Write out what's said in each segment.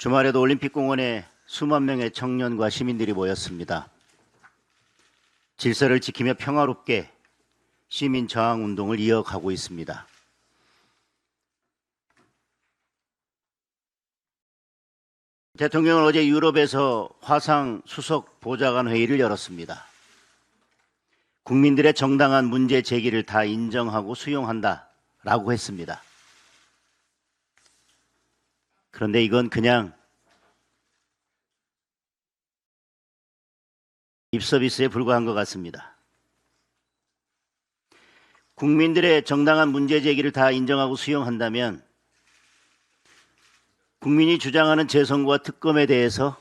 주말에도 올림픽공원에 수만 명의 청년과 시민들이 모였습니다. 질서를 지키며 평화롭게 시민 저항 운동을 이어가고 있습니다. 대통령은 어제 유럽에서 화상 수석 보좌관 회의를 열었습니다. 국민들의 정당한 문제 제기를 다 인정하고 수용한다라고 했습니다. 그런데 이건 그냥 립서비스에 불과한 것 같습니다. 국민들의 정당한 문제 제기를 다 인정하고 수용한다면 국민이 주장하는 재선거와 특검에 대해서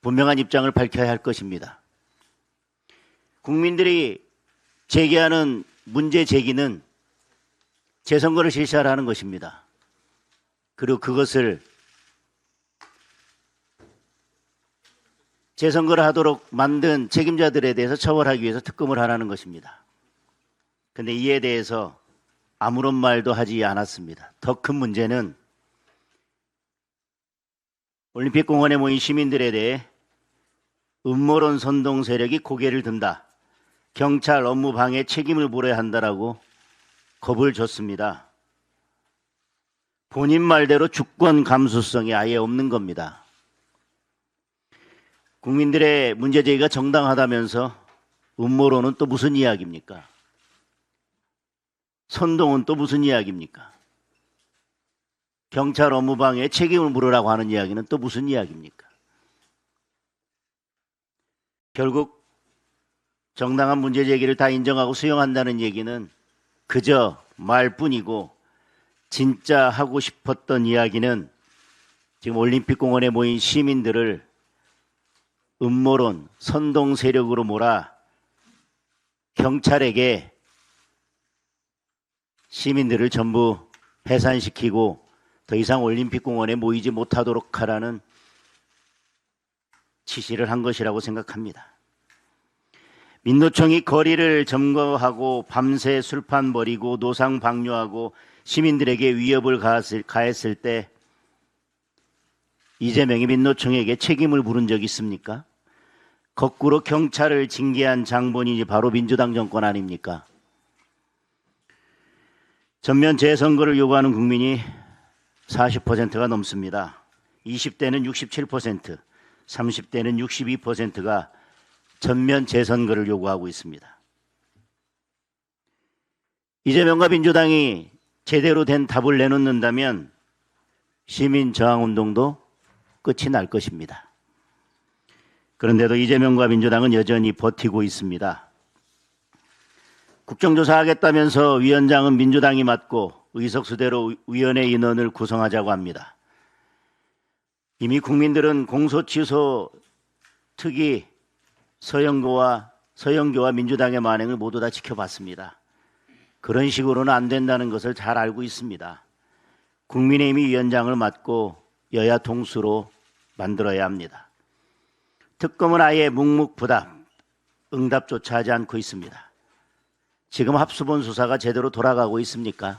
분명한 입장을 밝혀야 할 것입니다. 국민들이 제기하는 문제 제기는 재선거를 실시하라는 것입니다. 그리고 그것을 재선거를 하도록 만든 책임자들에 대해서 처벌하기 위해서 특검을 하라는 것입니다. 그런데 이에 대해서 아무런 말도 하지 않았습니다. 더 큰 문제는 올림픽공원에 모인 시민들에 대해 음모론 선동 세력이 고개를 든다. 경찰 업무 방해 책임을 물어야 한다라고 겁을 줬습니다. 본인 말대로 주권 감수성이 아예 없는 겁니다. 국민들의 문제 제기가 정당하다면서 음모론은 또 무슨 이야기입니까? 선동은 또 무슨 이야기입니까? 경찰 업무방해에 책임을 물으라고 하는 이야기는 또 무슨 이야기입니까? 결국 정당한 문제 제기를 다 인정하고 수용한다는 얘기는 그저 말뿐이고 진짜 하고 싶었던 이야기는 지금 올림픽공원에 모인 시민들을 음모론, 선동 세력으로 몰아 경찰에게 시민들을 전부 해산시키고 더 이상 올림픽공원에 모이지 못하도록 하라는 지시를 한 것이라고 생각합니다. 민노총이 거리를 점거하고 밤새 술판 벌이고 노상 방뇨하고 시민들에게 위협을 가했을 때 이재명이 민노총에게 책임을 물은 적이 있습니까? 거꾸로 경찰을 징계한 장본인이 바로 민주당 정권 아닙니까? 전면 재선거를 요구하는 국민이 40%가 넘습니다. 20대는 67%, 30대는 62%가 전면 재선거를 요구하고 있습니다. 이재명과 민주당이 제대로 된 답을 내놓는다면 시민 저항운동도 끝이 날 것입니다. 그런데도 이재명과 민주당은 여전히 버티고 있습니다. 국정조사하겠다면서 위원장은 민주당이 맡고 의석수대로 위원회 인원을 구성하자고 합니다. 이미 국민들은 공소취소 특위 서영교와 민주당의 만행을 모두 다 지켜봤습니다. 그런 식으로는 안 된다는 것을 잘 알고 있습니다. 국민의힘이 위원장을 맡고 여야 동수로 만들어야 합니다. 특검은 아예 묵묵부답, 응답조차 하지 않고 있습니다. 지금 합수본 수사가 제대로 돌아가고 있습니까?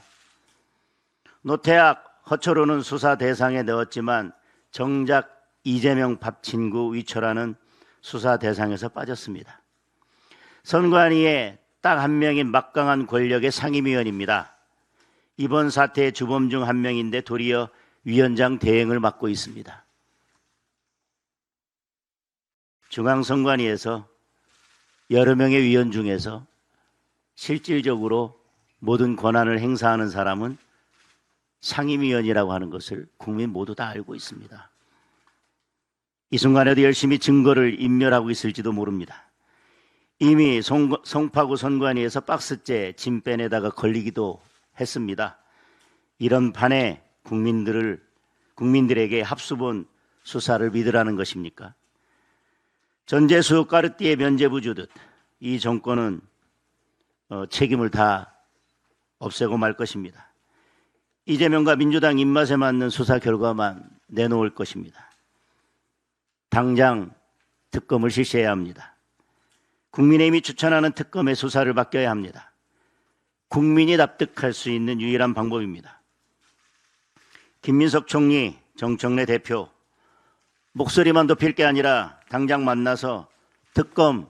노태악, 허철호는 수사 대상에 넣었지만 정작 이재명 밥친구 위철하는 수사 대상에서 빠졌습니다. 선관위에 딱 한 명인 막강한 권력의 상임위원입니다. 이번 사태의 주범 중 한 명인데 도리어 위원장 대행을 맡고 있습니다. 중앙선관위에서 여러 명의 위원 중에서 실질적으로 모든 권한을 행사하는 사람은 상임위원이라고 하는 것을 국민 모두 다 알고 있습니다. 이 순간에도 열심히 증거를 인멸하고 있을지도 모릅니다. 이미 송파구 선관위에서 박스째 짐 빼내다가 걸리기도 했습니다. 이런 판에 국민들에게 합수본 수사를 믿으라는 것입니까? 전재수 까르띠에 면죄부 주듯 이 정권은 책임을 다 없애고 말 것입니다. 이재명과 민주당 입맛에 맞는 수사 결과만 내놓을 것입니다. 당장 특검을 실시해야 합니다. 국민의힘이 추천하는 특검의 수사를 맡겨야 합니다. 국민이 납득할 수 있는 유일한 방법입니다. 김민석 총리 정청래 대표, 목소리만 높일 게 아니라 당장 만나서 특검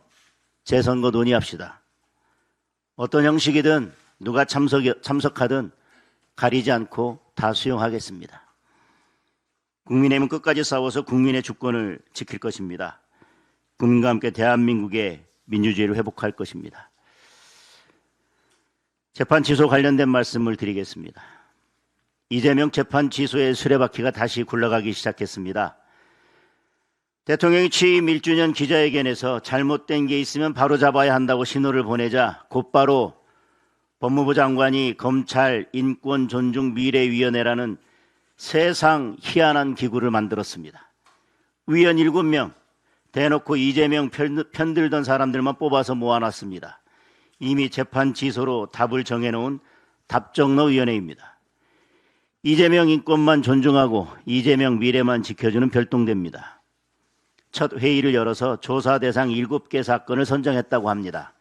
재선거 논의합시다. 어떤 형식이든 누가 참석하든 가리지 않고 다 수용하겠습니다. 국민의힘은 끝까지 싸워서 국민의 주권을 지킬 것입니다. 국민과 함께 대한민국의 민주주의를 회복할 것입니다. 재판 취소 관련된 말씀을 드리겠습니다. 이재명 재판 취소의 수레바퀴가 다시 굴러가기 시작했습니다. 대통령이 취임 1주년 기자회견에서 잘못된 게 있으면 바로 잡아야 한다고 신호를 보내자 곧바로 법무부 장관이 검찰 인권존중미래위원회라는 세상 희한한 기구를 만들었습니다. 위원 7명, 대놓고 이재명 편들던 사람들만 뽑아서 모아놨습니다. 이미 재판 취소로 답을 정해놓은 답정너위원회입니다. 이재명 인권만 존중하고 이재명 미래만 지켜주는 별동대입니다. 첫 회의를 열어서 조사 대상 7개 사건을 선정했다고 합니다.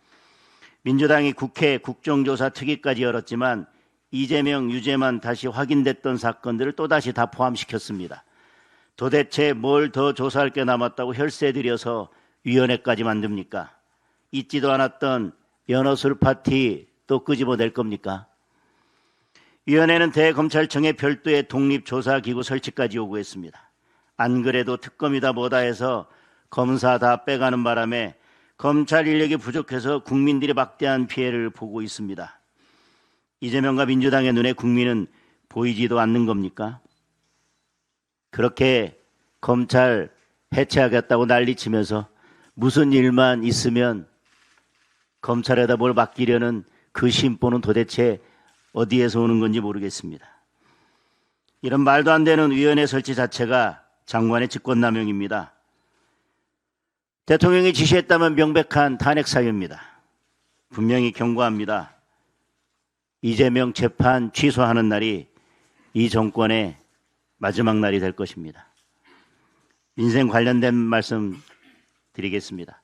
민주당이 국회 국정조사 특위까지 열었지만 이재명 유죄만 다시 확인됐던 사건들을 또다시 다 포함시켰습니다. 도대체 뭘 더 조사할 게 남았다고 혈세 들여서 위원회까지 만듭니까? 있지도 않았던 연어술 파티 또 끄집어낼 겁니까? 위원회는 대검찰청의 별도의 독립조사기구 설치까지 요구했습니다. 안 그래도 특검이다 뭐다 해서 검사 다 빼가는 바람에 검찰 인력이 부족해서 국민들이 막대한 피해를 보고 있습니다. 이재명과 민주당의 눈에 국민은 보이지도 않는 겁니까? 그렇게 검찰 해체하겠다고 난리치면서 무슨 일만 있으면 검찰에다 뭘 맡기려는 그 심보는 도대체 어디에서 오는 건지 모르겠습니다. 이런 말도 안 되는 위원회 설치 자체가 장관의 직권남용입니다. 대통령이 지시했다면 명백한 탄핵 사유입니다. 분명히 경고합니다. 이재명 재판 취소하는 날이 이 정권의 마지막 날이 될 것입니다. 민생 관련된 말씀 드리겠습니다.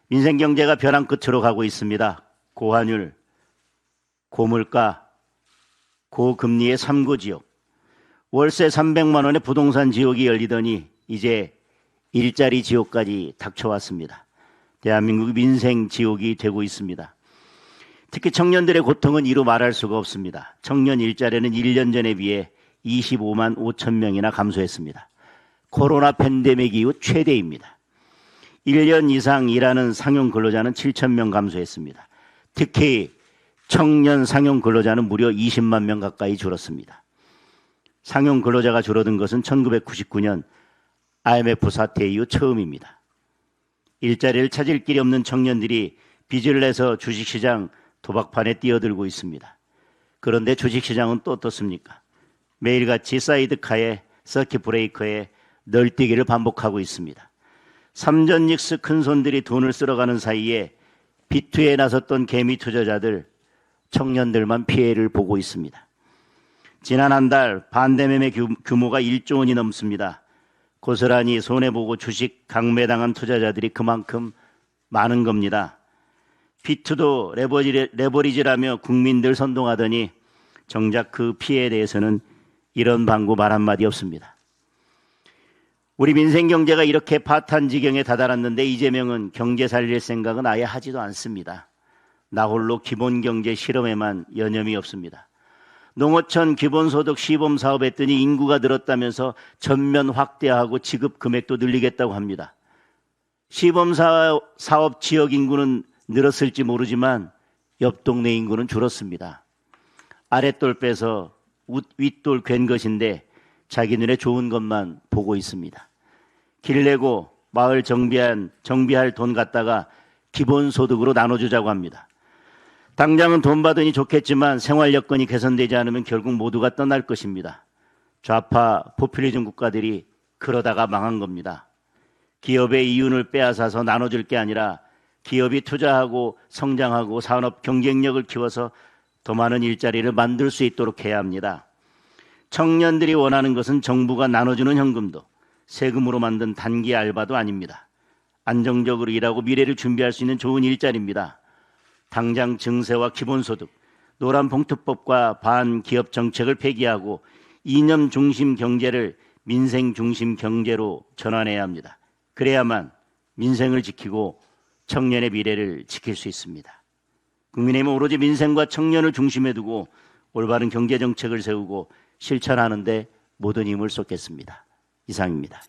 민생 경제가 벼랑 끝으로 가고 있습니다. 고환율, 고물가, 고금리의 3구 지역, 월세 300만 원의 부동산 지옥이 열리더니 이제 일자리 지옥까지 닥쳐왔습니다. 대한민국의 민생 지옥이 되고 있습니다. 특히 청년들의 고통은 이루 말할 수가 없습니다. 청년 일자리는 1년 전에 비해 25만 5천 명이나 감소했습니다. 코로나 팬데믹 이후 최대입니다. 1년 이상 일하는 상용 근로자는 7천 명 감소했습니다. 특히 청년 상용 근로자는 무려 20만 명 가까이 줄었습니다. 상용 근로자가 줄어든 것은 1999년 IMF 사태 이후 처음입니다. 일자리를 찾을 길이 없는 청년들이 빚을 내서 주식시장 도박판에 뛰어들고 있습니다. 그런데 주식시장은 또 어떻습니까? 매일같이 사이드카에 서킷 브레이커에 널뛰기를 반복하고 있습니다. 삼전닉스 큰손들이 돈을 쓸어가는 사이에 비투에 나섰던 개미 투자자들, 청년들만 피해를 보고 있습니다. 지난 한 달 반대매매 규모가 1조 원이 넘습니다. 고스란히 손해보고 주식 강매당한 투자자들이 그만큼 많은 겁니다. 비투도 레버리지라며 국민들 선동하더니 정작 그 피해에 대해서는 이런 방구 말 한마디 없습니다. 우리 민생 경제가 이렇게 파탄 지경에 다다랐는데 이재명은 경제 살릴 생각은 아예 하지도 않습니다. 나홀로 기본경제 실험에만 여념이 없습니다. 농어촌 기본소득 시범 사업했더니 인구가 늘었다면서 전면 확대하고 지급 금액도 늘리겠다고 합니다. 시범 사업 지역 인구는 늘었을지 모르지만 옆 동네 인구는 줄었습니다. 아랫돌 빼서 윗돌 괜 것인데 자기 눈에 좋은 것만 보고 있습니다. 길 내고 마을 정비할 돈 갖다가 기본소득으로 나눠주자고 합니다. 당장은 돈 받으니 좋겠지만 생활 여건이 개선되지 않으면 결국 모두가 떠날 것입니다. 좌파 포퓰리즘 국가들이 그러다가 망한 겁니다. 기업의 이윤을 빼앗아서 나눠줄 게 아니라 기업이 투자하고 성장하고 산업 경쟁력을 키워서 더 많은 일자리를 만들 수 있도록 해야 합니다. 청년들이 원하는 것은 정부가 나눠주는 현금도 세금으로 만든 단기 알바도 아닙니다. 안정적으로 일하고 미래를 준비할 수 있는 좋은 일자리입니다. 당장 증세와 기본소득, 노란봉투법과 반기업 정책을 폐기하고 이념 중심 경제를 민생 중심 경제로 전환해야 합니다. 그래야만 민생을 지키고 청년의 미래를 지킬 수 있습니다. 국민의힘은 오로지 민생과 청년을 중심에 두고 올바른 경제 정책을 세우고 실천하는 데 모든 힘을 쏟겠습니다. 이상입니다.